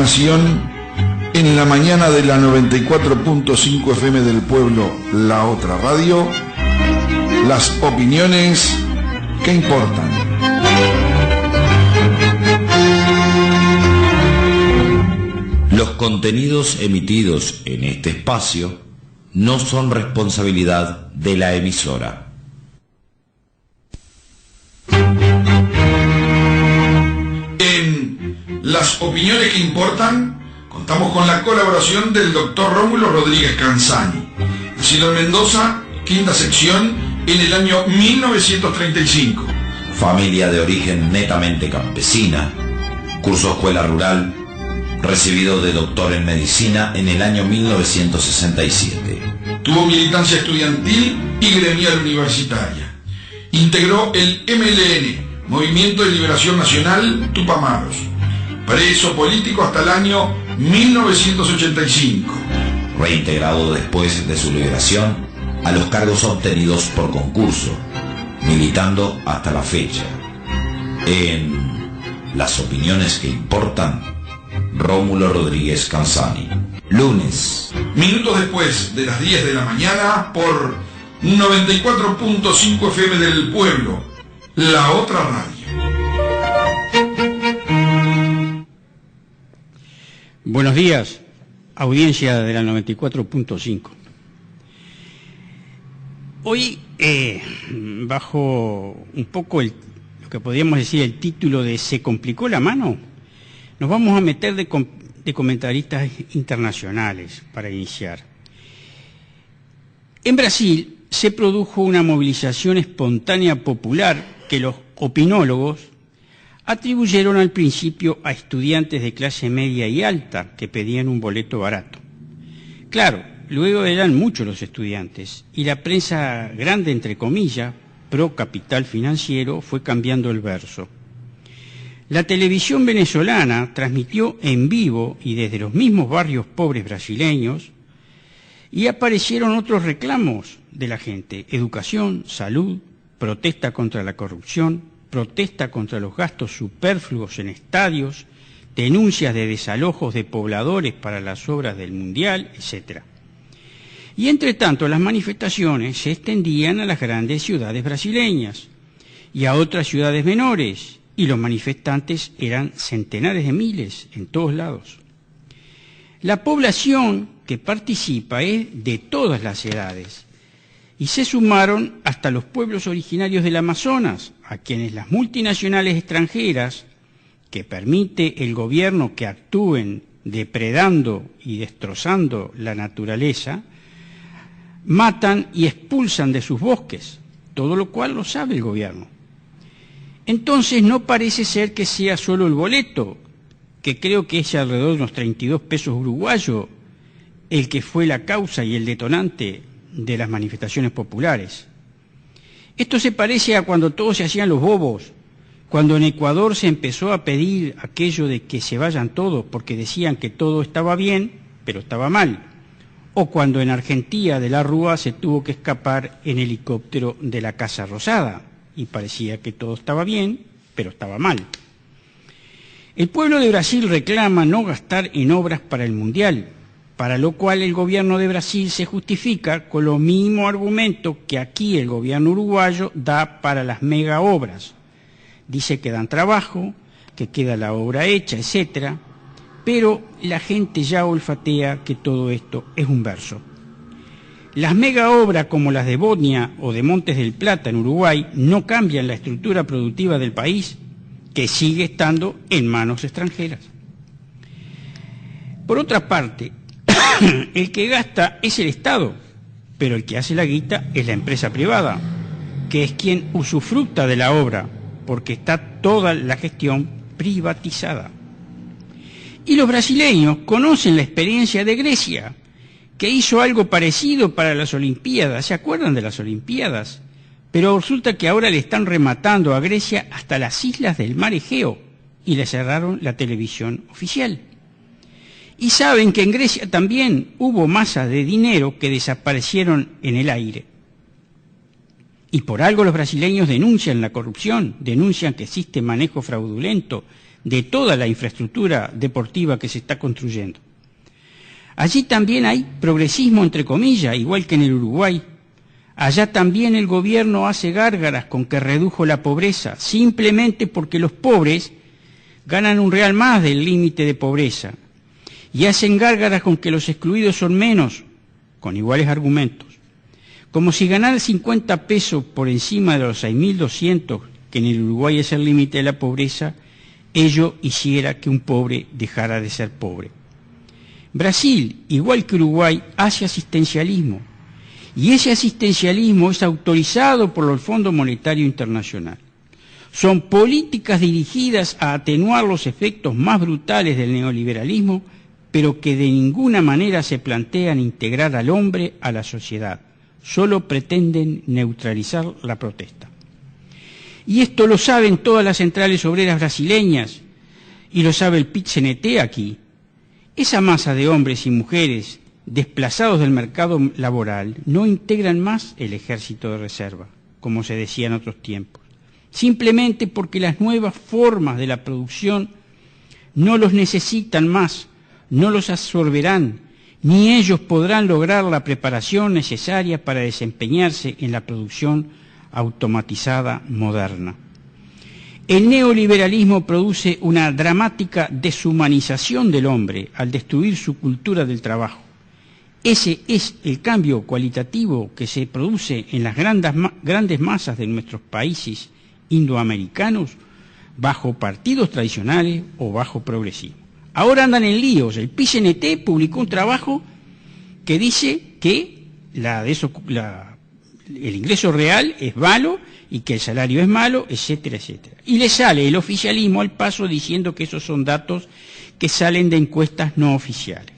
programación en la mañana de la 94.5 FM del Pueblo, La Otra Radio, las opiniones que importan. Los contenidos emitidos en este espacio no son responsabilidad de la emisora. En las opiniones que importan, contamos con la colaboración del doctor Rómulo Rodríguez Canzani, nacido en Mendoza, quinta sección, en el año 1935. Familia de origen netamente campesina, cursó escuela rural, recibido de doctor en medicina en el año 1967. Tuvo militancia estudiantil y gremial universitaria. Integró el MLN, Movimiento de Liberación Nacional Tupamaros. Preso político hasta el año 1985. Reintegrado después de su liberación a los cargos obtenidos por concurso, militando hasta la fecha. En las opiniones que importan, Rómulo Rodríguez Canzani. Lunes. Minutos después de las 10 de la mañana por 94.5 FM del Pueblo, La Otra Radio. Buenos días, audiencia de la 94.5. Hoy, bajo un poco lo que podríamos decir el título de ¿Se complicó la mano?, nos vamos a meter de comentaristas internacionales para iniciar. En Brasil se produjo una movilización espontánea popular que los opinólogos atribuyeron al principio a estudiantes de clase media y alta que pedían un boleto barato. Claro, luego eran muchos los estudiantes y la prensa grande, entre comillas, pro capital financiero, fue cambiando el verso. La televisión venezolana transmitió en vivo y desde los mismos barrios pobres brasileños, y aparecieron otros reclamos de la gente: educación, salud, protesta contra la corrupción, protesta contra los gastos superfluos en estadios, denuncias de desalojos de pobladores para las obras del Mundial, etc. Y entre tanto las manifestaciones se extendían a las grandes ciudades brasileñas y a otras ciudades menores, y los manifestantes eran centenares de miles en todos lados. La población que participa es de todas las edades y se sumaron hasta los pueblos originarios del Amazonas, a quienes las multinacionales extranjeras, que permite el gobierno que actúen depredando y destrozando la naturaleza, matan y expulsan de sus bosques, todo lo cual lo sabe el gobierno. Entonces no parece ser que sea solo el boleto, que creo que es alrededor de unos 32 pesos uruguayos, el que fue la causa y el detonante de las manifestaciones populares. Esto se parece a cuando todos se hacían los bobos, cuando en Ecuador se empezó a pedir aquello de que se vayan todos porque decían que todo estaba bien, pero estaba mal, o cuando en Argentina de la Rúa se tuvo que escapar en helicóptero de la Casa Rosada, y parecía que todo estaba bien, pero estaba mal. El pueblo de Brasil reclama no gastar en obras para el Mundial, para lo cual el gobierno de Brasil se justifica con los mismos argumentos que aquí el gobierno uruguayo da para las mega obras. Dice que dan trabajo, que queda la obra hecha, etc., pero la gente ya olfatea que todo esto es un verso. Las mega obras como las de Botnia o de Montes del Plata en Uruguay no cambian la estructura productiva del país, que sigue estando en manos extranjeras. Por otra parte, el que gasta es el Estado, pero el que hace la guita es la empresa privada, que es quien usufructa de la obra, porque está toda la gestión privatizada. Y los brasileños conocen la experiencia de Grecia, que hizo algo parecido para las Olimpiadas. ¿Se acuerdan de las Olimpiadas? Pero resulta que ahora le están rematando a Grecia hasta las islas del mar Egeo y le cerraron la televisión oficial. Y saben que en Grecia también hubo masas de dinero que desaparecieron en el aire. Y por algo los brasileños denuncian la corrupción, denuncian que existe manejo fraudulento de toda la infraestructura deportiva que se está construyendo. Allí también hay progresismo, entre comillas, igual que en el Uruguay. Allá también el gobierno hace gárgaras con que redujo la pobreza, simplemente porque los pobres ganan un real más del límite de pobreza. Y hacen gárgaras con que los excluidos son menos, con iguales argumentos. Como si ganar 50 pesos por encima de los 6.200, que en el Uruguay es el límite de la pobreza, ello hiciera que un pobre dejara de ser pobre. Brasil, igual que Uruguay, hace asistencialismo, y ese asistencialismo es autorizado por el Fondo Monetario Internacional. Son políticas dirigidas a atenuar los efectos más brutales del neoliberalismo, pero que de ninguna manera se plantean integrar al hombre a la sociedad, solo pretenden neutralizar la protesta. Y esto lo saben todas las centrales obreras brasileñas, y lo sabe el PIT-CNT aquí. Esa masa de hombres y mujeres desplazados del mercado laboral no integran más el ejército de reserva, como se decía en otros tiempos, simplemente porque las nuevas formas de la producción no los necesitan más, no los absorberán, ni ellos podrán lograr la preparación necesaria para desempeñarse en la producción automatizada moderna. El neoliberalismo produce una dramática deshumanización del hombre al destruir su cultura del trabajo. Ese es el cambio cualitativo que se produce en las grandes masas de nuestros países indoamericanos bajo partidos tradicionales o bajo progresismo. Ahora andan en líos. El PIT-CNT publicó un trabajo que dice que el ingreso real es malo y que el salario es malo, etcétera, etcétera. Y le sale el oficialismo al paso diciendo que esos son datos que salen de encuestas no oficiales.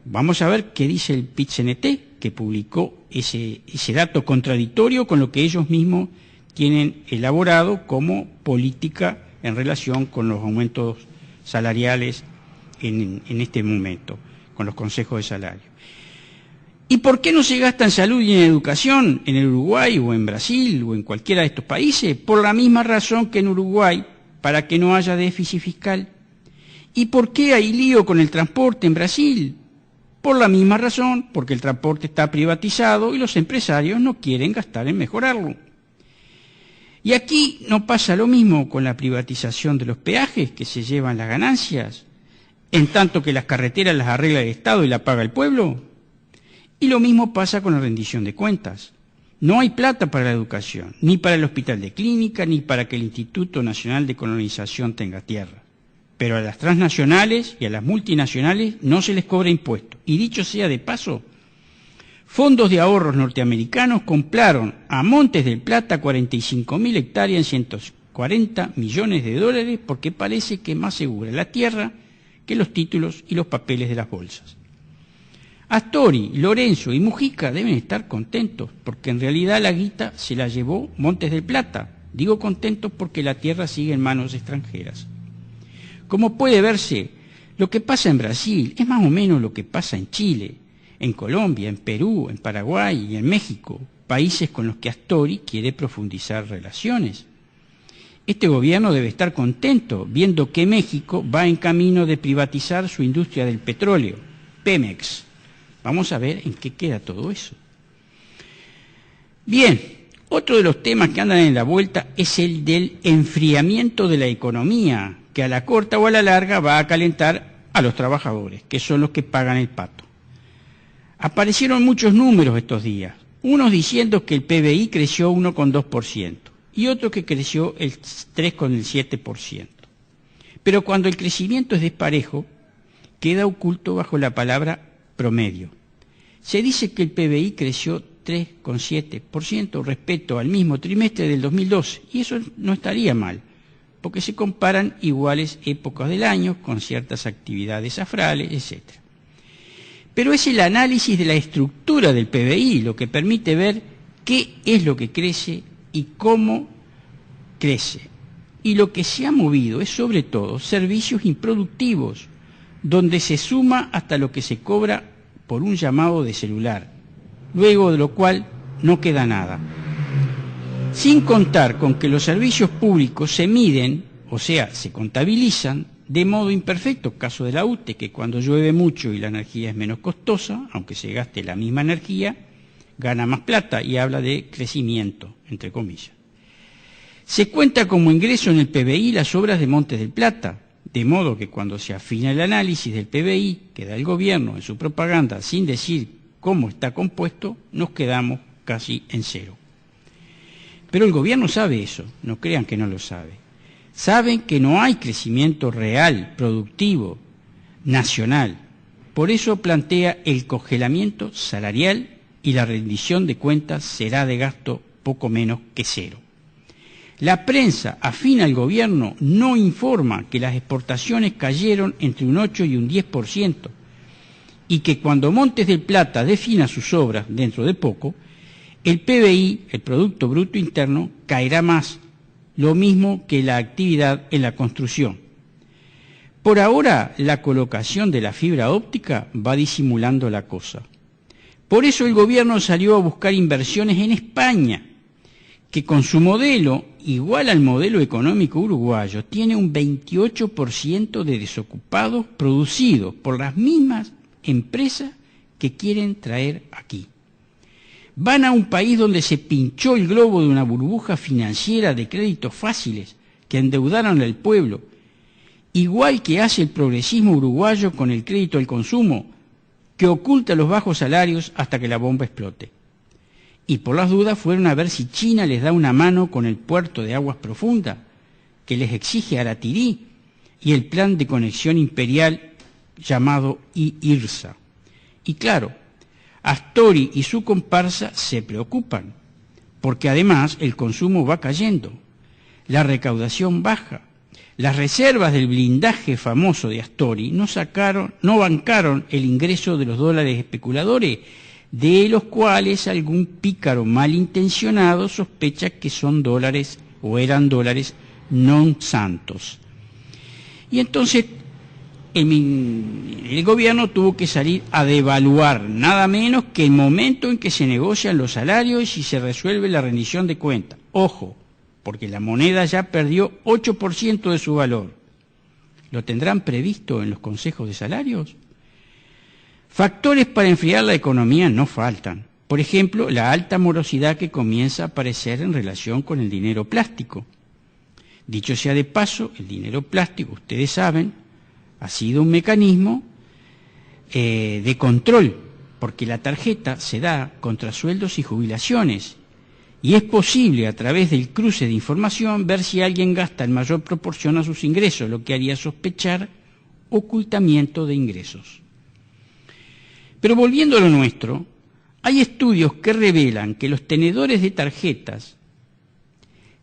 Vamos a ver qué dice el PIT-CNT, que publicó ese dato contradictorio con lo que ellos mismos tienen elaborado como política en relación con los aumentos salariales en este momento, con los consejos de salario. ¿Y por qué no se gasta en salud y en educación en el Uruguay o en Brasil o en cualquiera de estos países? Por la misma razón que en Uruguay, para que no haya déficit fiscal. ¿Y por qué hay lío con el transporte en Brasil? Por la misma razón, porque el transporte está privatizado y los empresarios no quieren gastar en mejorarlo. Y aquí no pasa lo mismo con la privatización de los peajes, que se llevan las ganancias, en tanto que las carreteras las arregla el Estado y la paga el pueblo. Y lo mismo pasa con la rendición de cuentas. No hay plata para la educación, ni para el hospital de clínica, ni para que el Instituto Nacional de Colonización tenga tierra. Pero a las transnacionales y a las multinacionales no se les cobra impuestos. Y dicho sea de paso, fondos de ahorros norteamericanos compraron a Montes del Plata 45.000 hectáreas en 140 millones de dólares porque parece que es más segura la tierra que los títulos y los papeles de las bolsas. Astori, Lorenzo y Mujica deben estar contentos porque en realidad la guita se la llevó Montes del Plata. Digo contentos porque la tierra sigue en manos extranjeras. Como puede verse, lo que pasa en Brasil es más o menos lo que pasa en Chile, en Colombia, en Perú, en Paraguay y en México, países con los que Astori quiere profundizar relaciones. Este gobierno debe estar contento viendo que México va en camino de privatizar su industria del petróleo, Pemex. Vamos a ver en qué queda todo eso. Bien, otro de los temas que andan en la vuelta es el del enfriamiento de la economía, que a la corta o a la larga va a calentar a los trabajadores, que son los que pagan el pato. Aparecieron muchos números estos días, unos diciendo que el PBI creció 1,2% y otros que creció el 3,7%. Pero cuando el crecimiento es desparejo, queda oculto bajo la palabra promedio. Se dice que el PBI creció 3,7% respecto al mismo trimestre del 2012, y eso no estaría mal, porque se comparan iguales épocas del año con ciertas actividades afrales, etc. Pero es el análisis de la estructura del PBI lo que permite ver qué es lo que crece y cómo crece. Y lo que se ha movido es sobre todo servicios improductivos, donde se suma hasta lo que se cobra por un llamado de celular, luego de lo cual no queda nada. Sin contar con que los servicios públicos se miden o sea, se contabilizan de modo imperfecto, caso de la UTE, que cuando llueve mucho y la energía es menos costosa, aunque se gaste la misma energía, gana más plata y habla de crecimiento, entre comillas. Se cuenta como ingreso en el PBI las obras de Montes del Plata, de modo que cuando se afina el análisis del PBI que da el gobierno en su propaganda sin decir cómo está compuesto, nos quedamos casi en cero. Pero el gobierno sabe eso, no crean que no lo sabe. Saben que no hay crecimiento real, productivo, nacional. Por eso plantea el congelamiento salarial y la rendición de cuentas será de gasto poco menos que cero. La prensa afín al gobierno no informa que las exportaciones cayeron entre un 8 y un 10% y que cuando Montes del Plata defina sus obras dentro de poco, el PBI, el Producto Bruto Interno, caerá más, lo mismo que la actividad en la construcción. Por ahora, la colocación de la fibra óptica va disimulando la cosa. Por eso el gobierno salió a buscar inversiones en España, que con su modelo, igual al modelo económico uruguayo, tiene un 28% de desocupados producidos por las mismas empresas que quieren traer aquí. Van a un país donde se pinchó el globo de una burbuja financiera de créditos fáciles que endeudaron al pueblo, igual que hace el progresismo uruguayo con el crédito al consumo, que oculta los bajos salarios hasta que la bomba explote. Y por las dudas fueron a ver si China les da una mano con el puerto de aguas profundas, que les exige Aratirí, y el plan de conexión imperial llamado IRSA. Y claro, Astori y su comparsa se preocupan, porque además el consumo va cayendo, la recaudación baja. Las reservas del blindaje famoso de Astori no bancaron el ingreso de los dólares especuladores, de los cuales algún pícaro malintencionado sospecha que son dólares o eran dólares non santos. Y entonces el gobierno tuvo que salir a devaluar nada menos que el momento en que se negocian los salarios y se resuelve la rendición de cuentas. Ojo, porque la moneda ya perdió 8% de su valor. ¿Lo tendrán previsto en los consejos de salarios? Factores para enfriar la economía no faltan. Por ejemplo, la alta morosidad que comienza a aparecer en relación con el dinero plástico. Dicho sea de paso, el dinero plástico, ustedes saben, ha sido un mecanismo de control, porque la tarjeta se da contra sueldos y jubilaciones, y es posible a través del cruce de información ver si alguien gasta en mayor proporción a sus ingresos, lo que haría sospechar ocultamiento de ingresos. Pero volviendo a lo nuestro, hay estudios que revelan que los tenedores de tarjetas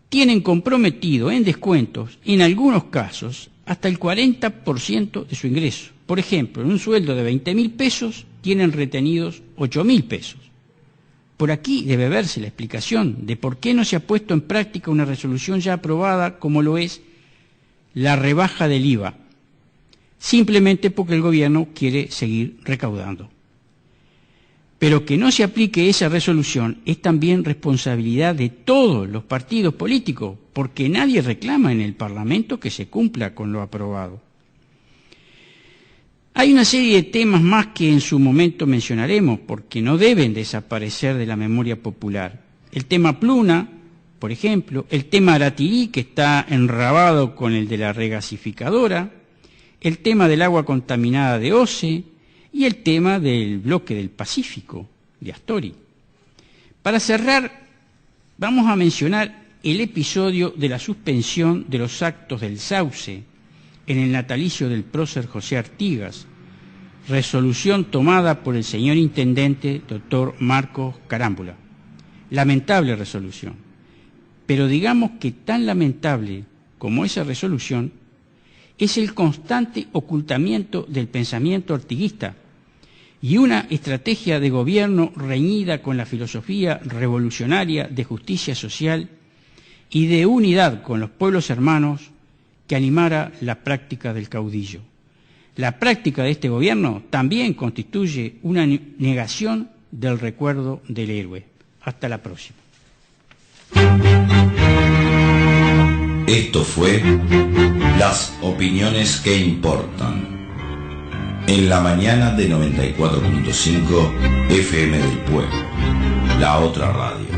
tienen comprometido en descuentos, en algunos casos, hasta el 40% de su ingreso. Por ejemplo, en un sueldo de 20.000 pesos tienen retenidos 8.000 pesos. Por aquí debe verse la explicación de por qué no se ha puesto en práctica una resolución ya aprobada como lo es la rebaja del IVA, simplemente porque el gobierno quiere seguir recaudando. Pero que no se aplique esa resolución es también responsabilidad de todos los partidos políticos, porque nadie reclama en el Parlamento que se cumpla con lo aprobado. Hay una serie de temas más que en su momento mencionaremos, porque no deben desaparecer de la memoria popular. El tema Pluna, por ejemplo, el tema Aratirí, que está enrabado con el de la regasificadora, el tema del agua contaminada de OCE, y el tema del bloque del Pacífico, de Astori. Para cerrar, vamos a mencionar el episodio de la suspensión de los actos del Sauce en el natalicio del prócer José Artigas, resolución tomada por el señor intendente, doctor Marcos Carámbula. Lamentable resolución, pero digamos que tan lamentable como esa resolución es el constante ocultamiento del pensamiento artiguista y una estrategia de gobierno reñida con la filosofía revolucionaria de justicia social y de unidad con los pueblos hermanos que animara la práctica del caudillo. La práctica de este gobierno también constituye una negación del recuerdo del héroe. Hasta la próxima. Esto fue Las opiniones que importan. En la mañana de 94.5 FM del Pueblo, la otra radio.